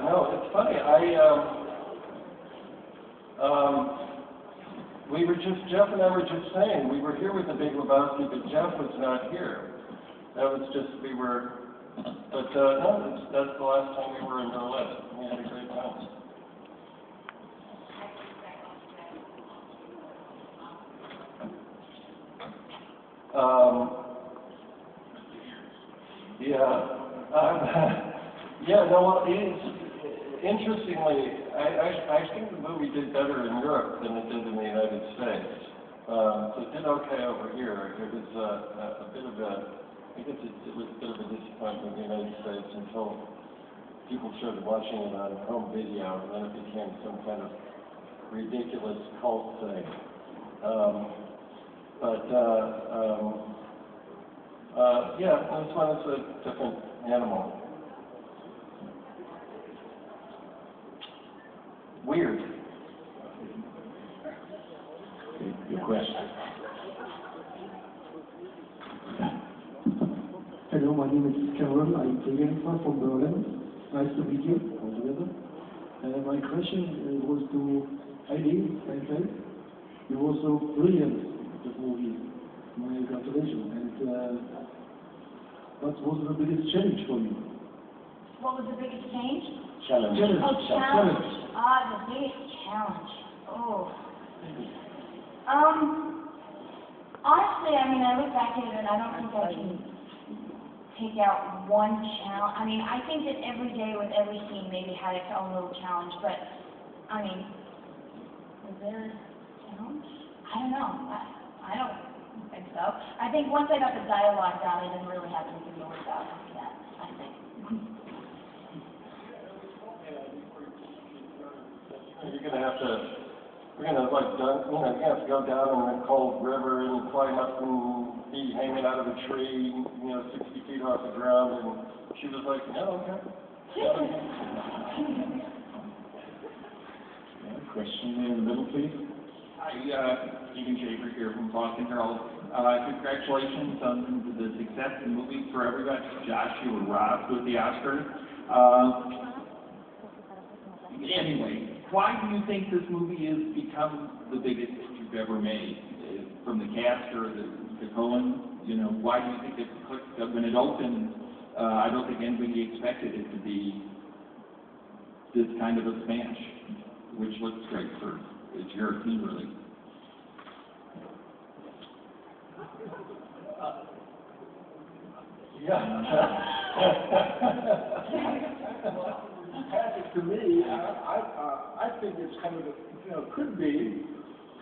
no, it's funny. Jeff and I were just saying, we were here with the Big Lebowski, but Jeff was not here. That was just, no, that's the last time we were in Berlin. We had a great time. Interestingly, I think the movie did better in Europe than it did in the United States. So it did okay over here. It was a bit of a, I guess it was a bit of a disappointment in the United States until people started watching it on home video, and then it became some kind of ridiculous cult thing. Yeah, this one is a different animal. Weird. Your question. Hello, my name is Carol. I'm from Berlin. Nice to meet you all together. My question was to Heidi Steinfeld. You were so brilliant in the movie. My congratulations. And what was the biggest challenge for you? What was the biggest change? Challenge. Oh, challenge. The biggest challenge. Oh. Honestly, I mean, I look back at it and I don't think I can take out one challenge. I mean, I think that every day with every scene maybe had its own little challenge, but, I mean, was there a challenge? I don't know. I don't think so. I think once I got the dialogue down, I didn't really have anything to worry about after that, I think. You're gonna have to, we're gonna you're gonna have to go down in a cold river and climb up and be hanging out of a tree, 60 feet off the ground, and she was like, no, okay. Question in the middle, please. Hi, Stephen Schaefer here from Boston Herald. Congratulations on the success of the movie for everybody. Josh, you were robbed with the Oscar. Anyway, why do you think this movie has become the biggest you've ever made? From the cast or the Coen? Why do you think it clicked? When it opened, I don't think anybody expected it to be this kind of a smash, which looks great for its European release. To me, I think it's kind of could be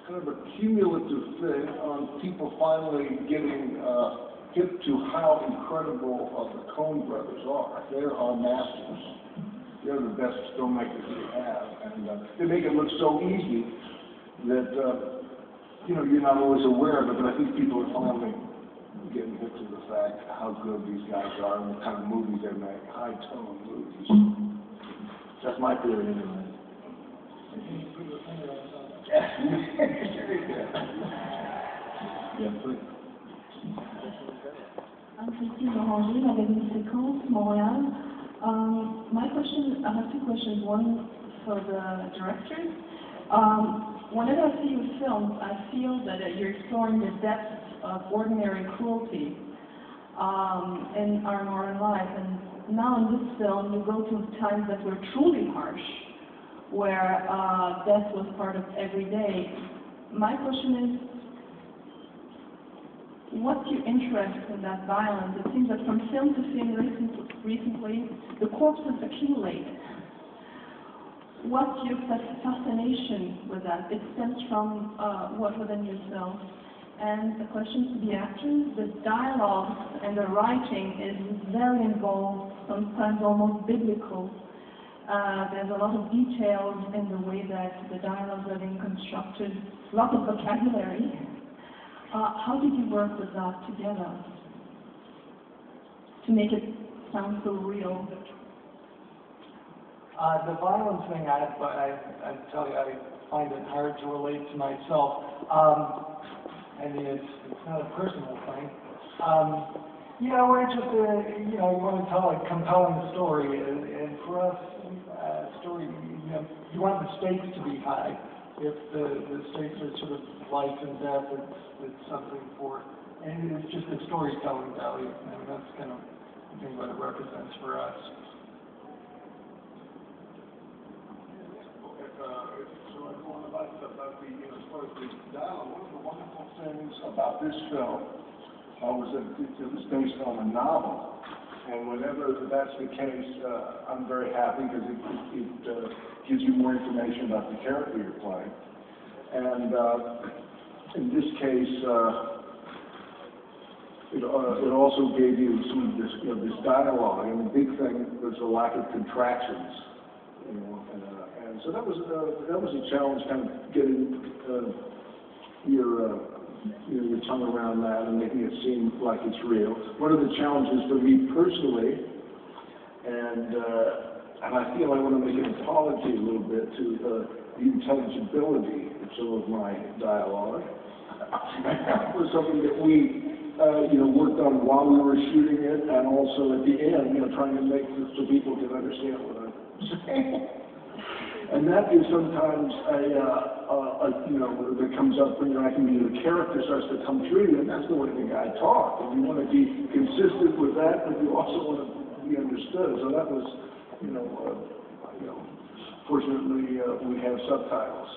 kind of a cumulative thing on people finally getting hip to how incredible the Coen brothers are. They're our masters. They're the best filmmakers we have, and they make it look so easy that you're not always aware of it. But I think people are finally getting hip to the fact how good these guys are and the kind of movies they make, high-tone movies. That's my theory anyway. Yeah, please. I'm Christine Oranger, magazine Séquence, Montréal. My question, I have two questions. One for the director. Whenever I see your films, I feel that you're exploring the depths of ordinary cruelty in our modern life. And now in this film, you go to times that were truly harsh, where death was part of every day. My question is, what's your interest in that violence? It seems that from film to film recently, the corpses accumulate. What's your fascination with that? It stems from what within yourself? And the question to the actors, the dialogue and the writing is very involved, sometimes almost biblical. There's a lot of details in the way that the dialogues are being constructed, a lot of vocabulary. How did you work with that together to make it sound so real? The violence thing, I tell you, I find it hard to relate to myself. I mean, it's not a personal thing. We're just, you want to tell a compelling story, and for us, story, you want the stakes to be high. If the stakes are sort of life and death, it's something for, and it's just a storytelling value. I mean, that's kind of, I think, what it represents for us. So everyone about the, as far as the dialogue, one of the wonderful things about this film was that it was based on a novel. And whenever that's the case, I'm very happy because it gives you more information about the character you're playing. And in this case, it also gave you some of this, this dialogue. And the big thing was the lack of contractions. And so that was a challenge, kind of getting your tongue around that and making it seem like it's real. One of the challenges for me personally, and I feel I want to make an apology a little bit to the intelligibility of some of my dialogue. It was something that we worked on while we were shooting it, and also at the end, trying to make it so people can understand what I'm saying. And that is sometimes that comes up when I think the character starts to come through you, and that's the way the guy talks. And you want to be consistent with that, but you also want to be understood. So that was, fortunately we have subtitles.